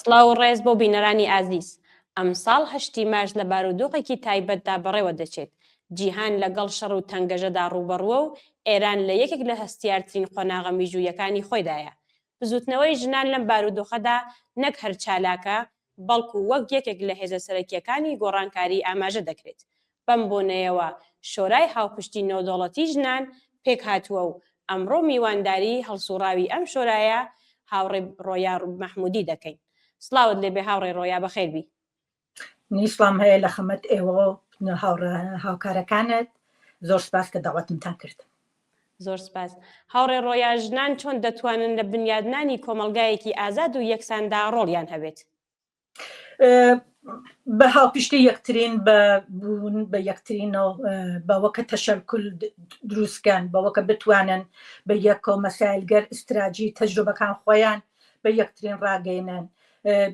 سڵاو و ڕێز بۆ بینەرانی ئازیز. ئەم ساڵ هەشتی مارچ لە بارودۆخێکی تایبەتدا بەڕێوە دەچێت. جیهان لەگەڵ شەڕ و تەنگەژەدا ڕوبەڕووە و ئێران لە یەکێک لە هەستیارترین خۆناغە میژوویەکانی خۆیدایە. بزوتنەوەی ژنان لەم بارودۆخەدا نەک هەر چالاکە، بەڵکو وەک یەکێک لە هێزە سەرەکیەکانی گۆڕانکاری ئاماژە دەکرێت. بەم بۆنەیەوە شۆرای هاوپشتی نێودەوڵەتی ژنان پێک هاتووە و ئەمڕۆ میوانداری هەڵسوڕاوی ئەم شۆرایە هاوڕێ ڕۆیا مەحموودی دەکەین. سڵاوت لێبێ هاوڕێ ڕۆیا بەخێربی. نیسڵام هەیە لە خەمەت ئێوە هاوکارەکانت. زۆر سپاس کە داوەتمتان کرد. زۆر سپاس. هاوڕێ ڕۆیا ژنان چۆن دەتوانن لە بنیادنانی کۆمەلگایەکی ئازاد و یەکساندا ڕۆڵیان هەبێت؟ بە هاوپشتی یەکترین بوون بە یەکترینەوە بەوەکە تەشەکل دروستکەن، بەوەکە بتوانن بە یەکەوە مەسایلگەر ئستراجی تەجروبەکان خۆیان بە یەکترین ڕاگەینن،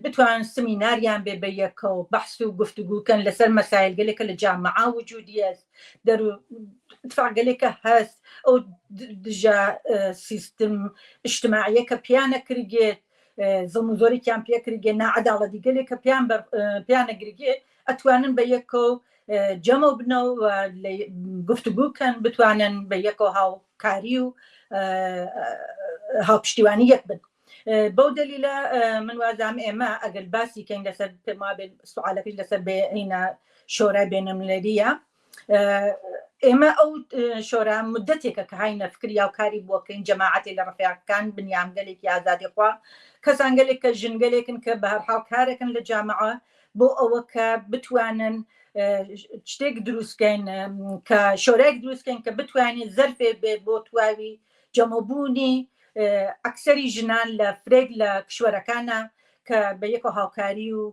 بتوانن سمیناریان بێ بە یەکەوە بەحث و گفتوگوکەن لەسەر مەسایلگەلێکە لە جامعە وجودی هەست، اتفاقگەلێکە هەست ئەو دژە سیستم اجتماعیەکە پیانە کردێت، زەڵم زۆرێکیان پێکردێ، نائەداڵەتی گەلێکە پیانەگرێت، ئەتوانن بە یەکەوە جەمە بنەوە و گفتوگوکەن، بتوانن بە یەکەوە هاوکاری و هاوپشتیوانی یەک بن. بەو دلیلە من وازام ئێمە ئەگەر باسی کەین لەسەر پێما بێت سوالەکەی لەسەر بێنە شۆرای بینەملەریە، ئێمە ئەو شۆرا مدەتێکە کە هاینە فکری یاوکاری بووەکەین جەماعەتی لە ڕفیاکان بنیامگەلێکی ئازادی خوا، کەسانگەلێک کە ژنگەلێکن کە بە هەرحاڵ کارێکن لە جامعە بۆ ئەوە کە بتوانن شتێک دروستکەین، کە شۆرایەک دروستکەین کە بتوانین زەرفێ بێت بۆ تواوی جەمەبوونی ئەکسەری ژنان لە فرێک لە کشوەرەکانە کە بە یەکەوە هاوکاری و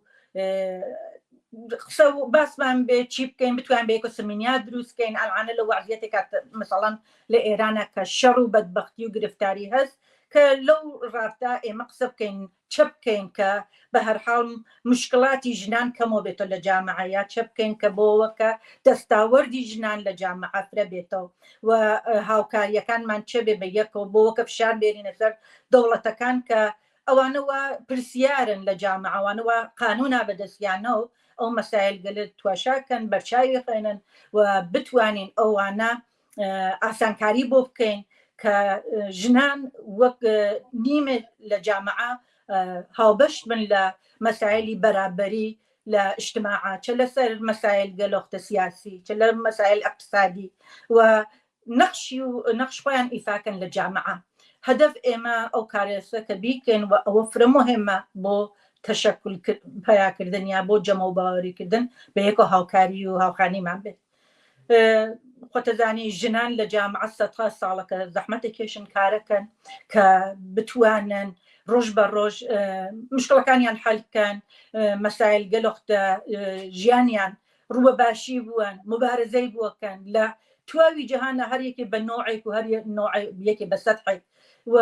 قسە و باسمان بێ چی بکەین، بتوان بە یەکەوە سمینار دروستکەین. ئەڵانە لە وەزعیەتێکە مەسەڵەن لە ئێرانە کە شەڕ و بەدبەختی و گرفتاری هەست، کە لەو ڕابطە ئێمە قسە بکەین چە بکەین کە بە هەرحاڵ مشکلاتی ژنان کەمەوە بێتەوە لە جامعەیە، چە بکەین کە بۆەوەکە دەستاوەردی ژنان لە جامعە فرە بێتەوە و هاوکاریەکانمان چە بێ بە یەکەوە بۆەوەکە فشار بێرینە سەر دەوڵەتەکان کە ئەوانەوە پرسیارن لە جامعەوانەوە قانونا بەدەستیانەوە ئەو مەسایل گەلت تواشاکەن، بەرچاوی خوێنن و بتوانین ئەوانە ئاسانکاری بۆ بکەین کە ژنان وەک نیمە لە جامعە هاوبەشت بن لە مەسایلی بەرابەری لە اجتماعە، چە لەسەر مەسایل گەلۆختە سیاسی، چە لە مەسایل اقتصادی و نەخش خۆیان ئیفاکەن لە جامعە. هەدەف ئێمە ئەو کارێسە کە بیکەین و ئەوە فرە مهمە بۆ تەشەکل پیاکردن یا بۆ جەمە و باوەریکردن بە یەکەوە هاوکاری و هاوخانیمان بێت. خۆتەزانی ژنان لە جامعە سەدها ساڵەکە زەحمەتێکێشن کارەکەن کە بتوانن ڕۆژ بە ڕۆژ مشکلەکانیان حەلکەن، مەسایل گەلۆختە ژیانیان ڕووە باشی بوون، مبارزەی بووەکەن لە تواوی جەهانە هەرێکی بە نۆعێک و هەر یەکی بە سەدحێک، و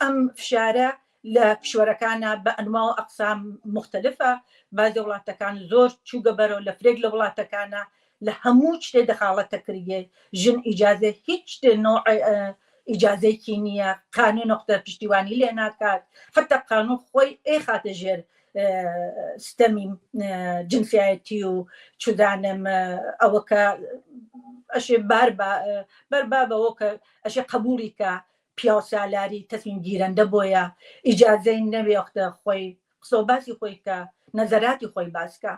ئەم فشارە لە کشوەرەکانە بە ئەنواع و ئەقسام مختلفە. بازی وڵاتەکان زۆر چووگە بەرەوە لە فرێک لە وڵاتەکانە لە هەموو شتێ دەخاڵەتە کردێ، ژن ئیجازە هیچ نوع ئیجازەیەکی نییە، قانون نقطە پشتیوانی لێ ناکات، حتا قانون خۆی خاتە ژێر ستەمی جنسیەتی و چودانم ئەوەکە ئەشێ بەربا بەوە کە ئەشێ قبولی کە پیاسالاری تەسمیم گیرەندە بۆیە ئیجازەی نەبێختە خۆی قسە و باسی خۆی کە نەزەراتی خۆی باسکە.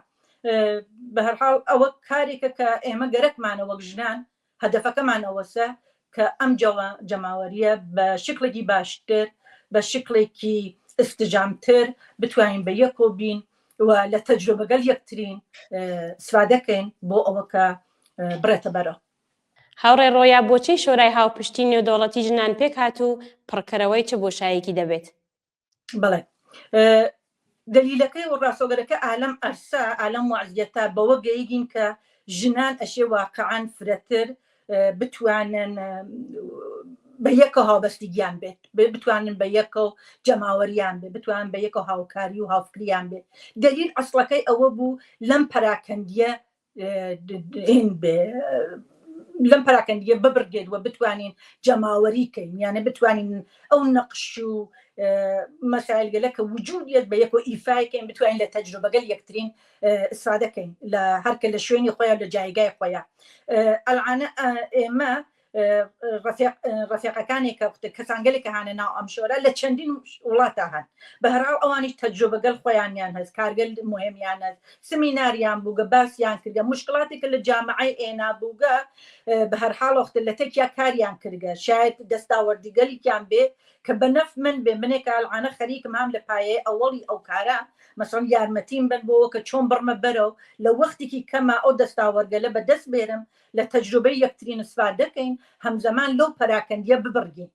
بە هەرحاڵ ئەوە کارێکە کە ئێمە گەرەکمانە وەک ژنان هەدەفەکەمان ئەوەسە کە ئەم جەماوەریە بە شکلێکی باشتر، بە شکلێکی استجامتر بتوانین بە یەکۆ بین و لە تەجروبەگەل یەکترین سوادەکەین بۆ ئەوە کە بڕێتە بەرەوە. هاوڕێ ڕۆیا بۆچی شۆرای هاوپشتی نێودەوڵەتی ژنان پێک هات و پڕکەرەوەی چه بۆشایەکی دەبێت؟ بەڵێ دلیلەکەی و ڕاستۆگەرەکە ئالەم ئەرسا ئالەم وعزیەتە بەوە گەیگین کە ژنان ئەشێ واقعان فرەتر بتوانن بە یەکەوە هاوبەستیگیان بێت، بتوانن بە یەکەوە جەماوەریان بێت، بتوانن بە یەکەوە هاوکاری و هاوفکریان بێت. دلیل ئەسڵەکەی ئەوە بوو لەم پەراکەندیە لەم پەراکەندیە ببڕگێت و بتوانین جەماوەریکەین یانە بتوانین ئەو نەقش و مەسائل گەلە کە وجودیت بە یەک و ئیفایکەین بتوانین لە تەجروبەگەل یەکترین ئستفادەکەین لە هەرکە لە شوێنی خۆیان لە جایگای خۆیان ئەلعانە ئێمە ڕفیقەکانی کەسانگەلێک کە هانە ناو ئەم شۆرە لە چەندین وڵاتە هەن بە هەراو ئەوانیش تەجروبەگەل خۆیانیان هەست کارگەل مهمیان هەست سمیناریان بووگە باسییان کردە مشکلاتێکە لە جامعەی ئێنا بووگە بە هەر حاڵۆخت لە تێکیا کاریان کردگە شاید دەستاوەردیگەلیان بێ کە بە نەف من بێ منێکە ئەلعانە خەریکم هەم لە پایەی ئەوەڵی ئەو کارە مەسەڵەن یارمەتیم بن بۆ کە چۆن بڕمە بەرەو لە وەختێکی کەمە ئەو دەستاوەرگەلە بە دەست بێرم لە تەجروبەی یەکترین ئستفادەکەین هەمزەمان لەو پەراکەندیە ببڕگین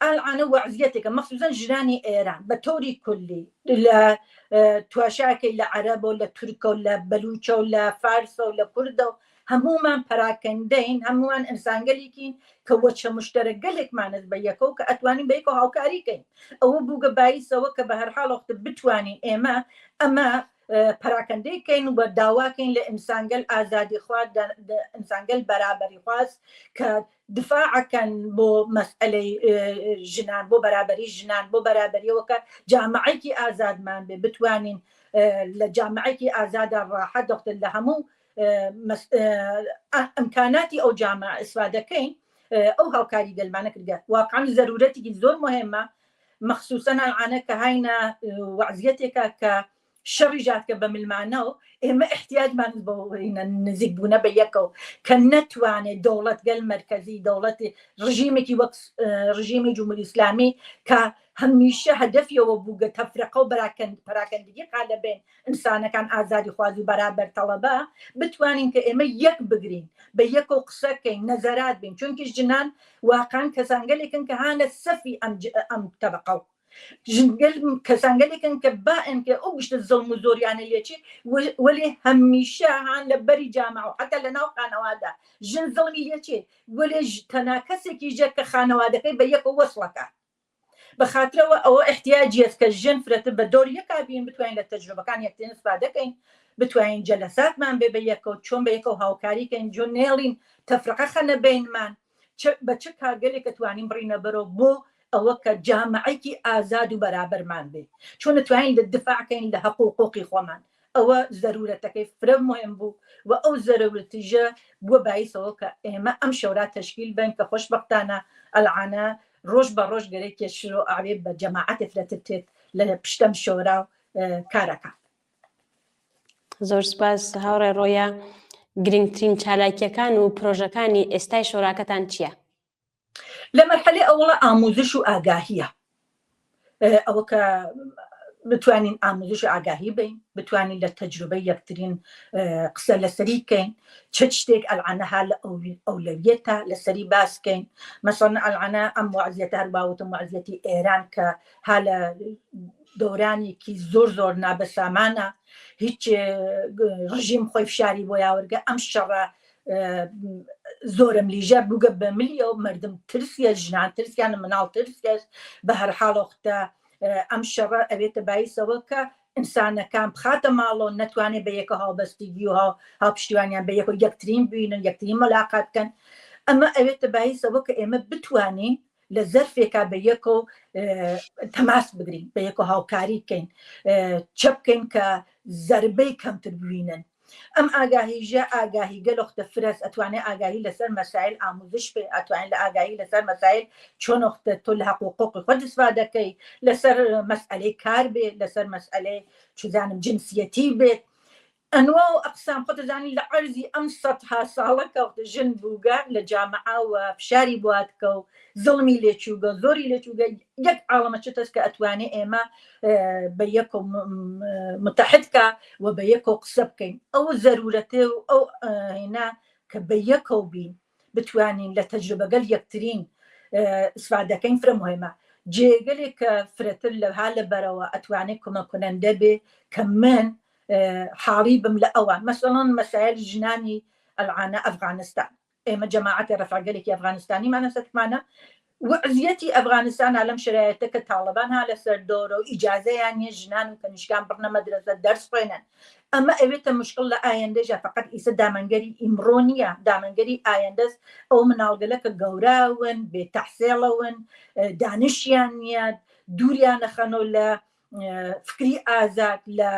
ئەلعانە وەعزیەتێکە مەخسوسەن ژنانی ئێران بە تۆری کولی لە تواشاکەی لە عەرەبە و لە تورکە و لە بەلوچە و لە فارسە و لە کوردە و هەمومان پەراکەندەین هەمووان ئینسانگەلێکین کە وەچە مشتەرە گەلێکمانت بە یەکەوە کە ئەتوانین بە یەکەوە هاوکاریکەین ئەوە بووگە بایسەوە کە بە هەر حاڵەوەختە بتوانین ئێمە ئەمە پەراکەندەیکەین و بە داواکەین لە ئینسانگەل ئازادی خوارد ئینسانگەل بەرابەری خواست کە دفاعەکەن بۆ مەسئلەی ژنان بۆ بەرابەری ژنان بۆ بەرابەریەوە کە جامعەیەکی ئازادمان بێ بتوانین لە جامعەیەکی ئازادا ڕاحەت دەختن لە هەموو ئەمکاناتی ئەو جامعە ئستفادەکەین ئەو هاوکاری گەلمانە کردگە واقعاً زەرورەتێکی زۆر مهمە مەخسوسەن ئەلعانە کە هاینە وەعزیەتێکە کە شەڕی ژاتکە بە ملمانەوە ئێمە احتیاجمان بۆ نزیک بوونە بە یەکەوە کە نەتوانێت دەوڵەتگەل مرکزی دەوڵەتی ڕژیمێکی وەک ڕژیمی جمهوری ئیسلامی کە هەمیشە هەدەفیەوە بووگە تەفرقە و پەراکەندگی قالەبێن ئینسانەکان ئازادی خوازی و بەرابەر تەڵەبە بتوانین کە ئێمە یەک بگرین بە یەکەوە قسەکەین نەزەرات بین چونکە ژنان واقعاً کەسانگەلێکن کە هانە سەفی ئەم تەبقە کەسانگەلێکن کە باەن کە ئەو گشتە زەڵم و زۆریانە لێچێ وەلێ هەمیشە هان لە بەری جامعە و حتا لە ناو خانەوادا ژن زەڵمی لێچێ وەلێ تەنها کەسێکی ژە کە خانەوادەکەی بە یەکەوە وەسڵەکە بەخاترەوە ئەوە احتیاجیت کە ژن فرەتە بە دۆر یەکابین بتوانین لە تەجروبەکان یەکترین ئستفادەکەین بتوانین جەلەساتمان بێ بە یەکەوە چۆن بە یەکەوە هاوکاریکەین جۆ نێڵین تەفرقە خەنە بینمان بە چه کارگەلێک توانین بڕینە بەرەو بۆ ئەوە کە جامعەیەکی ئازاد و بەرابەرمان بێ چۆن نتوانین لە دفاعکەین لە حقوقی خۆمان ئەوە زەرورەتەکەی فرە مهم بوو و ئەو زەرورەتیژە بووە بایسەوە کە ئێمە ئەم شەورا تەشکیل بین کە خۆشبەختانە ئەلعانە ڕۆژ بە ڕۆژ گەرەی شروع ئاوێ بە جەماعەتی فرەتر تێت لە پشتەم شۆرا کارەکە زۆر سپاس هاوڕێ ڕۆیا گرنگترین چالاکیەکان و پرۆژەکانی ئێستای شۆراکەتان چییە؟ لە مەرحەلەی ئەوڵە ئاموزش و ئاگاهیە ئەوە کە بتوانین ئاموزش و ئاگاهی بین بتوانین لە تەجروبەی یەکترین قسە لەسەری بکەین چ شتێک ئەلعانە ها لە ئەولەویەتە لەسەری باسکەین مەسەڵەن ئەلعانە ئەم وەعزیەتە هەر باوتم وەعزیەتی ئێران کە ها لە دەورانێکی زۆر زۆر نابەسامانە هیچ ڕژیم خۆی فشاری بۆ یاوەرگە ئەم شەڕە زۆرم لیژە بووگە بە ملیەوە مردم ترسیە ژنان ترسیان مناڵ ترسیەش بە هەر حاڵۆختە ئەم شەڕە ئەوێتە بایسەوە کە ئینسانەکان بخاتە ماڵەوە نەتوانێت بە یەکە هاوبەستگی و هاوپشتیوانیان بە یەکەوە یەکترین بینن یەکترین مەلاقاتکەن ئەمە ئەوێتە بایسەوە کە ئێمە بتوانین لە زەرفێکا بە یەکەوە تەماس بگرین بە یەکەوە هاوکاری بکەین چە بکەین کە زەربەی کەمتر ببینن ئەم ئاگاهیژە ئاگاهی گەلۆختە فرەس ئەتوانێت ئاگاهی لەسەر مەسائل ئاموزش بێ ئەتوانێت لە ئاگاهی لەسەر مەسائل چۆنۆختە تۆ لە حقوقی خۆت استفادەکەی لەسەر مەسئلەی کار بێت لەسەر مەسئلەی چزانم جنسیەتی بێت ئەنوا و ئەقسام خۆتەزانی لە عەرزی ئەم سەدها ساڵەکە ژن بووگە لە جامعە و فشاری بواتکە و زڵمی لێچووگە زۆری لێچووگە یەک عاڵەمە چ تەست کە ئەتوانێ ئێمە بە یەکەوە متحدکە و بە یەکەوە قسە بکەین ئەوە زەرورەتێ و ئەو هێنا کە بە یەکەوە بین بتوانین لە تەجروبەگەل یەکترین ئستفادەکەین فرە مهمە جێگەلێک کە فرەتر لەها لە بەرەوە ئەتوانێت کۆمەکونەندە بێ کە من حاڵی بم لە ئەوان مەسەڵەن مەسایل ژنانی ئەلعانە ئەفغانستان ئێمە جەماعەتی ڕەفعگەلێکی ئەفغانستانی مانەسەتمانە وعزیەتی ئەفغانستان لەم شرایەتە کە تاڵبان ها لەسەر دۆرە و ئیجازەیان نیە ژنان و کەنیشکان بڕنە مەدرسە دەرس خوێنن ئەمە ئەوێتە مشکل لە ئایندەژە فقط ئیسە دامەنگەری ئیمڕۆ نییە دامەنگەری ئایندەس ئەو مناڵگەلە کە گەوراون بێتەحسێڵەون دانشیان نیە دووریان نەخەنەوە لە فکری ئازاد لە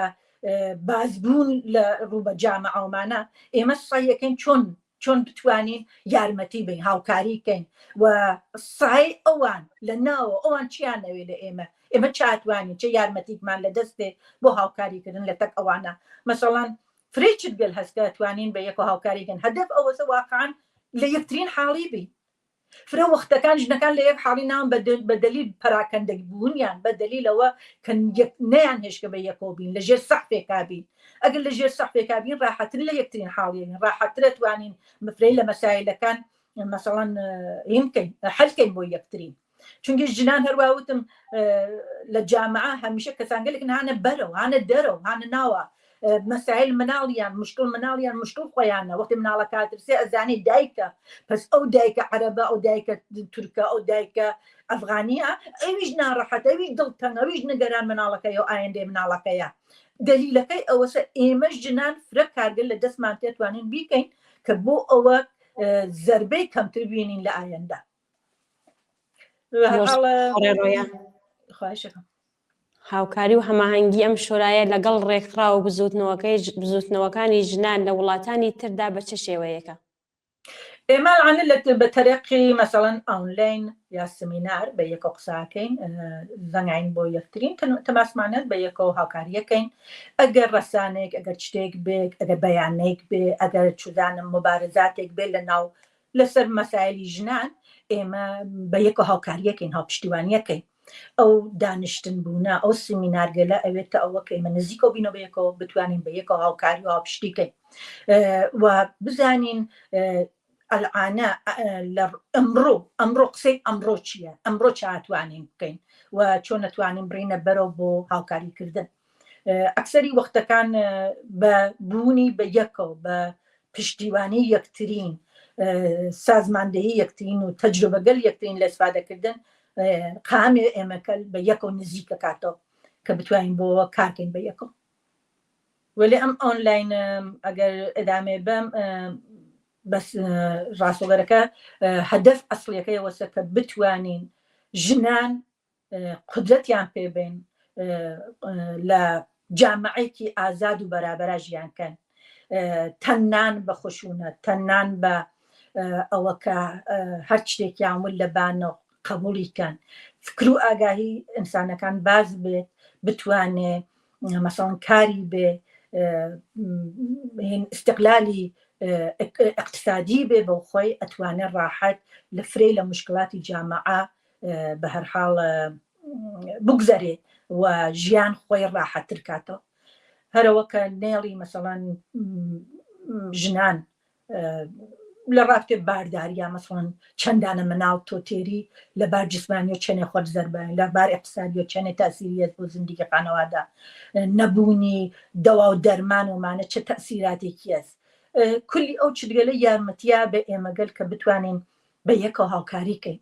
بازبوون لە ڕووبە جامعەومانە ئێمە سەیەکەین چۆن بتوانین یارمەتی بین هاوکاری بکەین و سای ئەوان لە ناوە ئەوان چیان نەوێ لە ئێمە چاتوانین چه یارمەتیکمان لە دەستێ بۆ هاوکاریکردن لە تەک ئەوانە مەسەڵەن فرێچت گەل هەستە توانین بە یەک و هاوکاریکەن هەدەف ئەوەسە واقعان لە یەکترین حاڵی بی فرە وەختەکان ژنەکان لە یەک حاڵی ناون بە دەلیل پەراکەندەی بوونیان بە دەلیلەوە کە نەیان هێشکە بە یەکۆ بین لەژێر سەقفێکا بین ئەگەر لەژێر سەقفێکا بین ڕاحەتر لە یەکترین حاڵیین ڕاحەترە توانین مفرەی لە مەسایلەکان مەسەڵەن حەلکەین بۆ یەکترین چونکە ژنان هەروەوتم لە جامعە هەمیشە کەسانگەلێک هانە بەرەو هانە دەرەوە هانە ناوە مەسائل مناڵیان مشکل خۆیانە وەختی مناڵە کاترسێ ئەزانی دایکە پس ئەو دایکە عەرەبە ئەو دایکە تورکە ئەو دایکە ئەفغانیە ئەویش ناڕەحەت ئەویش دڵتەنگ ئەویش نگەران مناڵەکەی و ئایندەی مناڵەکەیە دلیلەکەی ئەوەسە ئێمە ژنان فرە کارگەر لە دەستمان تێتوانین بیکەین کە بۆ ئەوە زەربەی کەمتر بینین لە ئایندە خواهشەکەم هاوکاری و هەماهەنگی ئەم شۆرایە لەگەڵ ڕێکخرا و بزوتنەوەکانی ژنان لە وڵاتانی تردا بە چه شێوەیەکە ئێمە بە تەرەقی مەسەڵەن ئۆنلاین یا سمینار بە یەکە قساکەین زەنگین بۆ یەکترین تەماسمانەت بە یەکەوە هاوکاریەکەین ئەگەر ڕەسانێک ئەگەر شتێک بێت ئەگەر بەیانێک بێ ئەگەر چودانم مبارزاتێک بێت لە ناو لەسەر مەسایلی ژنان ئێمە بە یەکە هاوکاریەکەین هاوپشتیوانیەکەین ئەو دانیشتن بوونە ئەو سمینارگەلە ئەوێتە ئەوە کە ئێمە نزیکەوە بینەوە بە یەکەوە بتوانین بە یەکەوە هاوکاری و هاوپشتیکەین و بزانین ئەلعانە ئەمڕۆ قسەی ئەمڕۆ چییە ئەمڕۆ چاتوانین بکەین و چۆن نەتوانین بڕینە بەرەو بۆ هاوکاریکردن ئەکسەری وەختەکان بە بوونی بە یەکەوە بە پشتیوانی یەکترین سازماندەهی یەکترین و تەجروبەگەل یەکترین لە ئیسفادەکردن قامێ ئێمەکە بە یەکەوە نزیکە کاتەوە کە بتوانین بۆەوە کارکەین بە یەکەوە وەلی ئەم ئۆنلاین ئەگەر ئەدامێ بەم بەس ڕاستۆگەرەکە هەدەف ئەسڵیەکەی وەسە کە بتوانین ژنان قدرەتیان پێبێن لە جامعەیەکی ئازاد و بەرابەرە ژیانکەن تەنان بە خشونەت تەنان بە ئەوە کە هەر شتێکیان ول لەبانە قبولیکەن فکر و ئاگاهی ئینسانەکان باز بێت بتوانێ مەسەڵەن کاری بێ استقلالی اقتصادی بێ بۆ خۆی ئەتوانێت ڕاحەت لە فرێ لە مشکلاتی جامعە بە هەر حاڵ بگذەرێ و ژیان خۆی ڕاحەتتر کاتەوە هەرەوە کە نێڵی مەسەڵەن ژنان لە ڕابطێ بارداریە مەسڵەن چەندانە مناڵ تۆتێری لە بار جسمانی و چەنێ خۆت زەربن لە بار اقتصادی و چەنێ تاسیریت بۆ زندگی خانەوادا نەبوونی دەوا و دەرمان ومانە چه تەسیراتێکی هەست کولی ئەو چگەلە یارمەتیە بە ئێمەگەل کە بتوانین بە یەکەوە هاوکاریکەین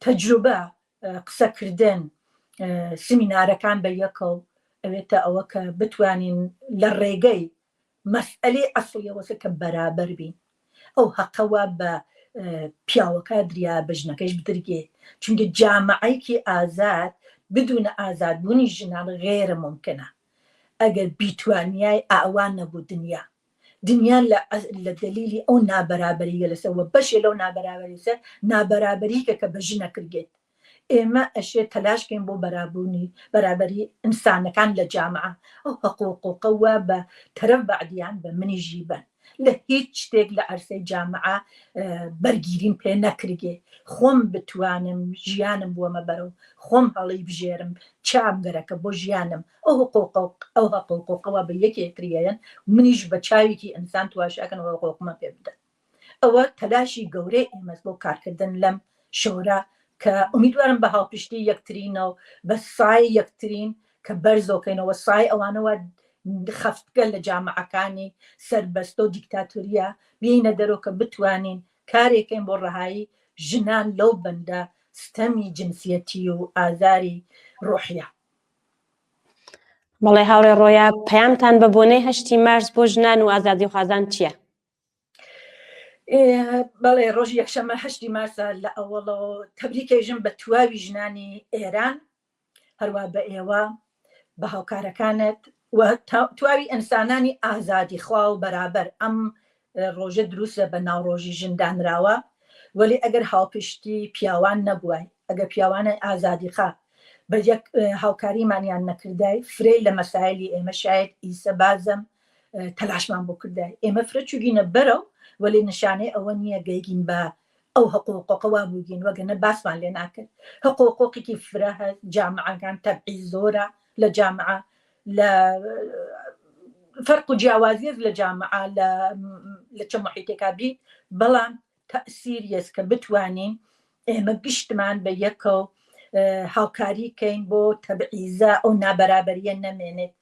تەجروبە قسەکردن سمینارەکان بە یەکەوە ئەوێتە ئەوە کە بتوانین لە ڕێگەی مەسئلەی ئەسڵیەوەسە کە بەرابەر بین ئەو حەقەوە بە پیاوەکە دریا بە ژنەکەش بدرگێت چونکە جامعەیەکی ئازاد بدونە ئازادبوونی ژنان غێرە ممکنە ئەگەر بیتوانیای ئاوان نەبوو دنیا لە دلیلی ئەو نابەرابەریە لەسەوە بەشێ لەو نابەرابەریسە نابەرابەریکە کە بە ژنە کردێت ئێمە ئەشێ تەلاشکەین بۆ بەرابەری ئینسانەکان لە جامعە ئەو حقوقوقەوە بە تەرەف بەعدیان بە منی ژیبن لە هیچ شتێک لە عەرسەی جامعە بەرگیریم پێ نەکرگێ خۆم بتوانم ژیانم بووەمە بەرەو خۆم هەڵی بژێرم چامگەرەکە بۆ ژیانم ئەو حقوقوقەوە بە یەکێکریەن منیش بە چاوێکی ئینسان تواشاکەن حقوقمە پێ بدەن ئەوە تەلاشی گەورەی ئێمەس بۆ کارکردن لەم شۆرە کە ئومیدوارم بە هاوپشتی یەکترینەوە بە سای یەکترین کە بەرزۆکەینەوە سای ئەوانەوە خەفتگە لە جامعەکانی سەربەستە و دیکتاتۆریە بینە دەرەوە کە بتوانین کارێکین بۆ ڕەهایی ژنان لەو بەندە ستەمی جنسیەتی و ئازاری ڕۆحیە. بەڵێ هاوڕێ ڕۆیا پەیامتان بە بۆنەی 8 مارس بۆ ژنان و ئازادی خوازان چییە؟ بەڵێ ڕۆژی یەکشەمە 8 مارسە لە ئەوڵەوە تەبریکێژم بە تواوی ژنانی ئێران، هەروە بە ئێوە بە هاوکارەکانت و تواوی ئەنسانانی ئازادی خوا و بەرابەر. ئەم ڕۆژە دروستە بە ناوڕۆژی ژندانراوە، وەلی ئەگەر هاوپشتی پیاوان نەبووای، ئەگەر پیاوانە ئازادیخوا بە یەک هاوکاریمانیان نەکردای، فرێ لە مەسایلی ئێمە شاید ئیسە بازم تەلاشمان بۆ کردای. ئێمە فرە چوگینە بەرەو، وەلی نیشانەی ئەوە نییە گەیگین بە ئەو حقوقەوە بووگین، وەگەنە باسمان لێ ناکرد. حقوقێکی فرە هەست، جامعەکان تەبعی زۆرە لە جامعە، لە فەرق و جیاوازیت لە جامعە لە چه محیتێکا بیت، بەڵام تەئسیریەس کە بتوانین ئێمە گشتمان بە یەکە و هاوکاریکەین بۆ تەبعیزە ئەو نابەرابەریە نەمێنێت.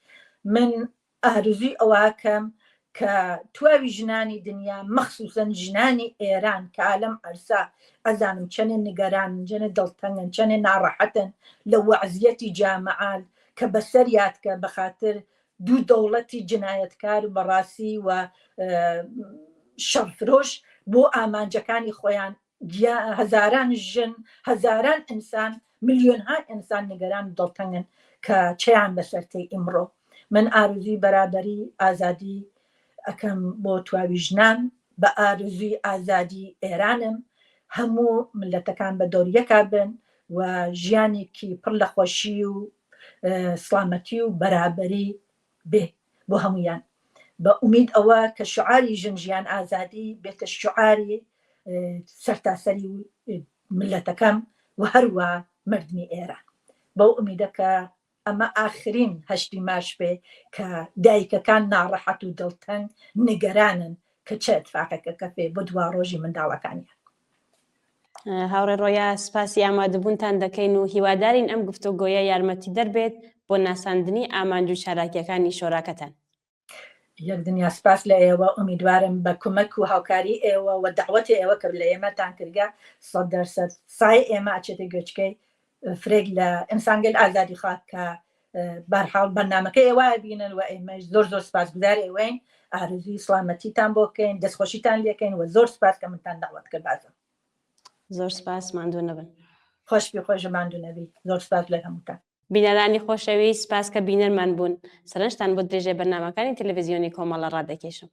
من ئارزوی ئەوەکەم کە تواوی ژنانی دنیا مەخسوسەن ژنانی ئێران کە عالەم ئەرسا ئەزانم چەنێ نیگەرانن، چەنێ دڵتەنگن، چەنێ ناڕەحەتن لە وەعزیەتی جامعال کە بەسەریات کە بەخاتر دوو دەوڵەتی جنایەتکار و بەڕاستی و شەڕفرۆش بۆ ئامانجەکانی خۆیان هەزاران ژن، هەزاران ئینسان، ملیۆنها ئینسان نیگەران دڵتەنگن کە چیان بەسەرتەی ئیمڕۆ. من ئارزوی بەرابەری ئازادی ئەەکەم بۆ تواوی ژنان، بە ئارزوی ئازادی ئێرانم، هەموو ملەتەکان بە دەوریەکە بن و ژیانێکی پڕ لە خۆشی و سڵامەتی و بەرابەری بێ بۆ هەمویان. بە ئومید ئەوە کە شعاری ژن ژیان ئازادی بێتە شعاری سەرتاسەری ملەتەکەم و هەروە مردمی ئێران. بەو ئومیدە کە ئەمە ئاخرین 8 مارس بێ کە دایکەکان ناڕەحەت و دڵتەنگ نیگەرانن کە چه اتفاقێکە کەفێ بۆ دوا ڕۆژی منداڵەکانیان. هاوڕێ ڕۆیا سپاسی ئامادەبوونتان دەکەین و هیوادارین ئەم گفتوگۆیە یارمەتی دەربێت بۆ ناساندنی ئامانج و شاراکیەکانی شۆراکەتان. یەک دنیا سپاس لە ئێوە، ئومیدوارم بە کۆمەک و هاوکاری ئێوە و دەعوەتی ئێوە کە لە ئێمەتان کردگە 100% سای ئێمە ئاچێتە گوێچکەی فرێک لە ئینسانگەل ئازادی خوات کە بەرحاڵ بەرنامەکە ئێوە بینن و ئێمەش زۆر زۆر سپاسگوزار ئێوەین. ئارزوی سڵامەتیتان بۆکەین، دەستخۆشیتان لێکەین و زۆر سپاس کە منتان داوەت کرد بازم. زۆر سپاس، ماندوو نەبن. خۆشبی خۆش ماندوو نەبی. زۆر سپاس لە هەمووتان. بینەرانی خۆشەوی، سپاس کە بینەرمان بوون. سەرنجتان بۆ درێژەی بەرنامەکانی تەلەڤیزیۆنی کۆمەڵە ڕادەکێشم.